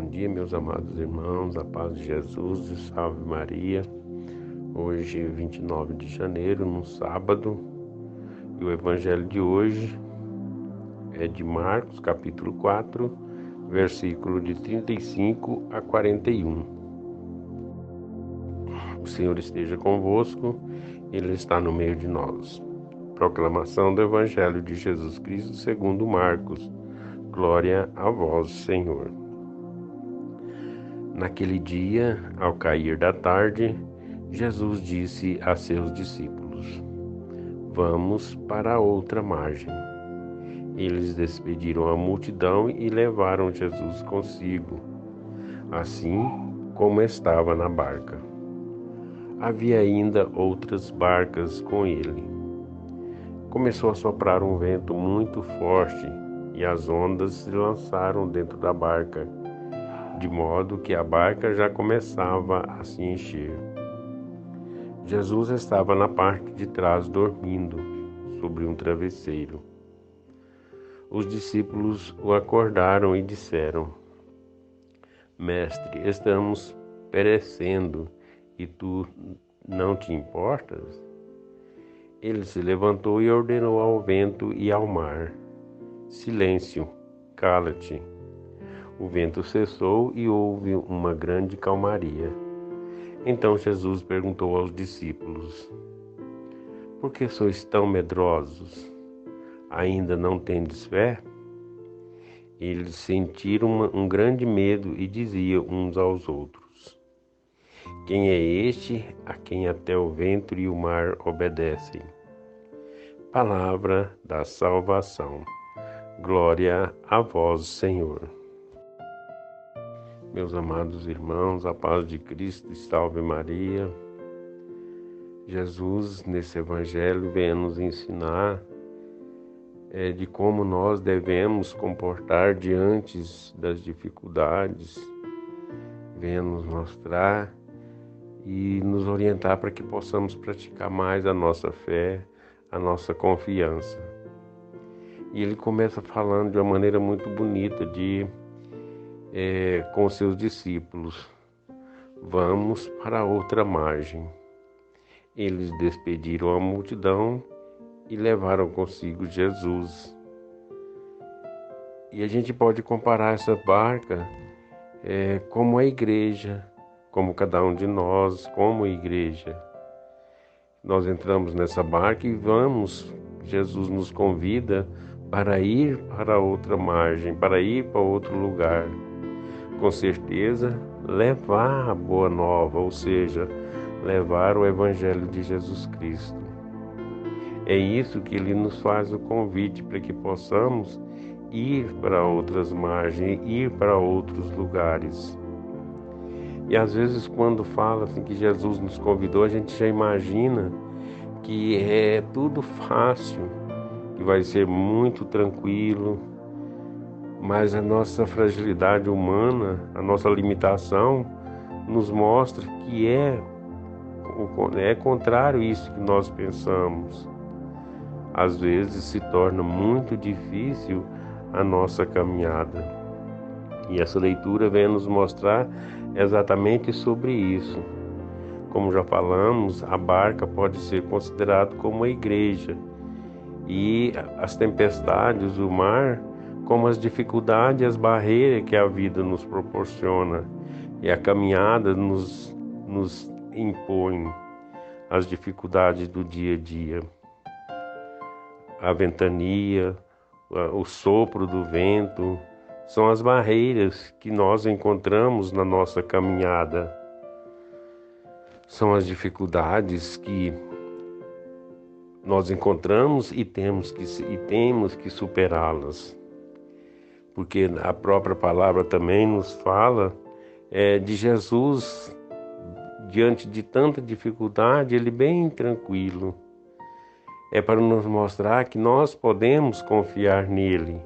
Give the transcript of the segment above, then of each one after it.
Bom dia, meus amados irmãos, a paz de Jesus e salve Maria. Hoje, 29 de janeiro, no sábado, e o evangelho de hoje é de Marcos, capítulo 4, versículo de 35 a 41. O Senhor esteja convosco, Ele está no meio de nós. Proclamação do evangelho de Jesus Cristo segundo Marcos. Glória a vós, Senhor. Naquele dia, ao cair da tarde, Jesus disse a seus discípulos: Vamos para a outra margem. Eles despediram a multidão e levaram Jesus consigo, assim como estava na barca. Havia ainda outras barcas com ele. Começou a soprar um vento muito forte e as ondas se lançaram dentro da barca, de modo que a barca já começava a se encher. Jesus estava na parte de trás dormindo, sobre um travesseiro. Os discípulos o acordaram e disseram: Mestre, estamos perecendo e tu não te importas? Ele se levantou e ordenou ao vento e ao mar: Silêncio, cala-te. O vento cessou e houve uma grande calmaria. Então Jesus perguntou aos discípulos: Por que sois tão medrosos? Ainda não tendes fé? Eles sentiram um grande medo e diziam uns aos outros: Quem é este a quem até o vento e o mar obedecem? Palavra da salvação. Glória a vós, Senhor. Meus amados irmãos, a paz de Cristo e salve Maria. Jesus, nesse evangelho, vem nos ensinar de como nós devemos comportar diante das dificuldades, vem nos mostrar e nos orientar para que possamos praticar mais a nossa fé, a nossa confiança. E ele começa falando de uma maneira muito bonita com seus discípulos: Vamos para outra margem. Eles despediram a multidão e levaram consigo Jesus. E a gente pode comparar essa barca como a igreja, como cada um de nós, como igreja. Nós entramos nessa barca e vamos, Jesus nos convida para ir para outra margem, para ir para outro lugar. Com certeza, levar a boa nova, ou seja, levar o Evangelho de Jesus Cristo. É isso que ele nos faz o convite para que possamos ir para outras margens, ir para outros lugares. E às vezes quando fala assim que Jesus nos convidou, a gente já imagina que é tudo fácil, que vai ser muito tranquilo, mas a nossa fragilidade humana, a nossa limitação, nos mostra que é contrário a isso que nós pensamos. Às vezes se torna muito difícil a nossa caminhada. E essa leitura vem nos mostrar exatamente sobre isso. Como já falamos, a barca pode ser considerada como a igreja, e as tempestades, o mar, como as dificuldades e as barreiras que a vida nos proporciona, e a caminhada nos impõe as dificuldades do dia a dia. A ventania, o sopro do vento, são as barreiras que nós encontramos na nossa caminhada. São as dificuldades que nós encontramos e temos que superá-las. Porque a própria palavra também nos fala de Jesus, diante de tanta dificuldade, ele bem tranquilo. É para nos mostrar que nós podemos confiar nele,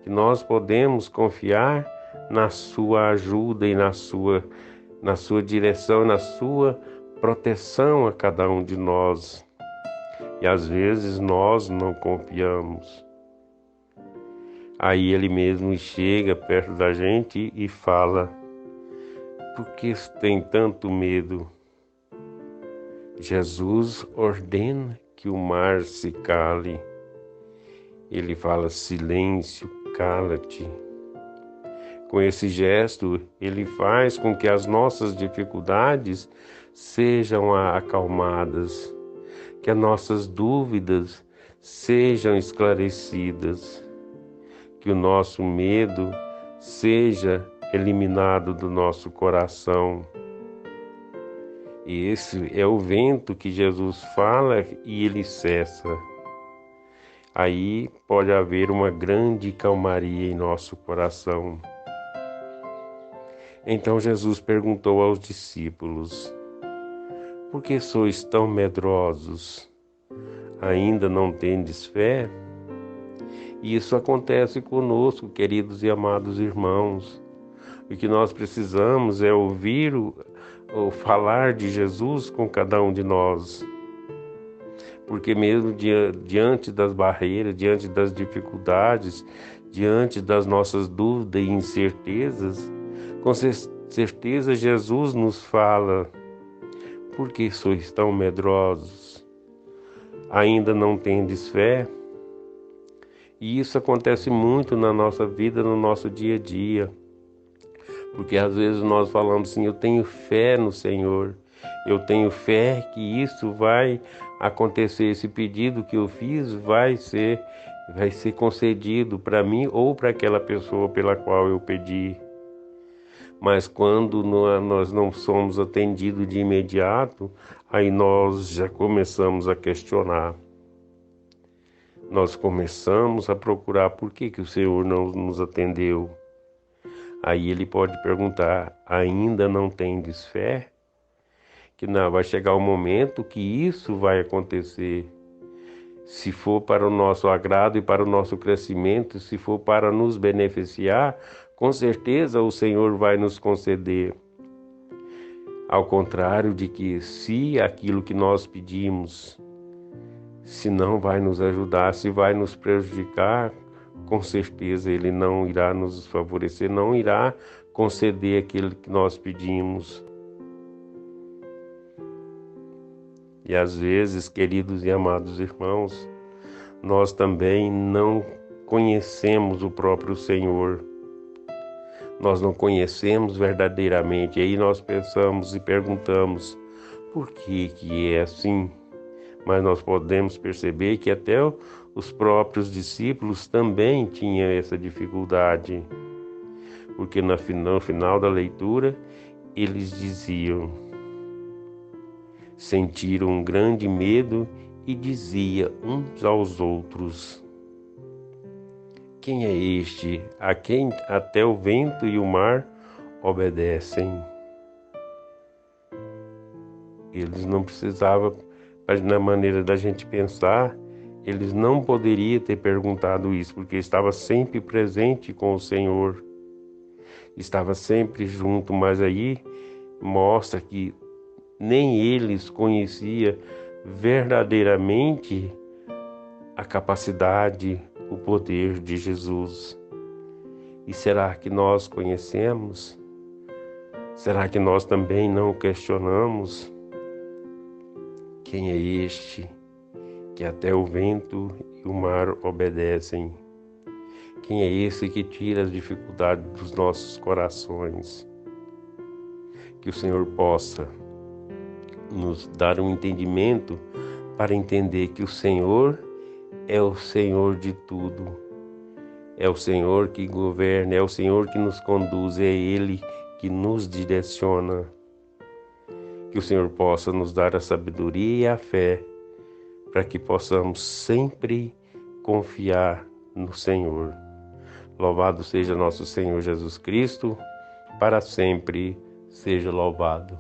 que nós podemos confiar na sua ajuda e na sua direção, na sua proteção a cada um de nós. E às vezes nós não confiamos. Aí ele mesmo chega perto da gente e fala: por que tem tanto medo? Jesus ordena que o mar se cale. Ele fala: silêncio, cala-te. Com esse gesto, ele faz com que as nossas dificuldades sejam acalmadas, que as nossas dúvidas sejam esclarecidas, que o nosso medo seja eliminado do nosso coração. E esse é o vento que Jesus fala e ele cessa. Aí pode haver uma grande calmaria em nosso coração. Então Jesus perguntou aos discípulos: por que sois tão medrosos? Ainda não tendes fé? E isso acontece conosco, queridos e amados irmãos. O que nós precisamos é ouvir o falar de Jesus com cada um de nós. Porque mesmo diante das barreiras, diante das dificuldades, diante das nossas dúvidas e incertezas, com certeza Jesus nos fala: por que sois tão medrosos? Ainda não tendes fé? E isso acontece muito na nossa vida, no nosso dia a dia. Porque às vezes nós falamos assim: eu tenho fé no Senhor, eu tenho fé que isso vai acontecer, esse pedido que eu fiz vai ser concedido para mim ou para aquela pessoa pela qual eu pedi. Mas quando nós não somos atendidos de imediato, aí nós já começamos a questionar. Nós começamos a procurar por que o Senhor não nos atendeu. Aí ele pode perguntar: ainda não tendes fé? Que não, vai chegar o momento que isso vai acontecer. Se for para o nosso agrado e para o nosso crescimento, se for para nos beneficiar, com certeza o Senhor vai nos conceder. Ao contrário de que, se aquilo que nós pedimos, se não vai nos ajudar, se vai nos prejudicar, com certeza Ele não irá nos favorecer, não irá conceder aquilo que nós pedimos. E às vezes, queridos e amados irmãos, nós também não conhecemos o próprio Senhor. Nós não conhecemos verdadeiramente. E aí nós pensamos e perguntamos: por que é assim? Mas nós podemos perceber que até os próprios discípulos também tinham essa dificuldade. Porque no final da leitura, eles diziam, sentiram um grande medo e diziam uns aos outros: quem é este a quem até o vento e o mar obedecem? Eles não precisavam, na maneira da gente pensar, eles não poderiam ter perguntado isso, porque estava sempre presente com o Senhor, estava sempre junto, mas aí mostra que nem eles conheciam verdadeiramente a capacidade, o poder de Jesus. E será que nós conhecemos? Será que nós também não questionamos? Quem é este que até o vento e o mar obedecem? Quem é esse que tira as dificuldades dos nossos corações? Que o Senhor possa nos dar um entendimento para entender que o Senhor é o Senhor de tudo. É o Senhor que governa, é o Senhor que nos conduz, é Ele que nos direciona. Que o Senhor possa nos dar a sabedoria e a fé para que possamos sempre confiar no Senhor. Louvado seja nosso Senhor Jesus Cristo, para sempre seja louvado.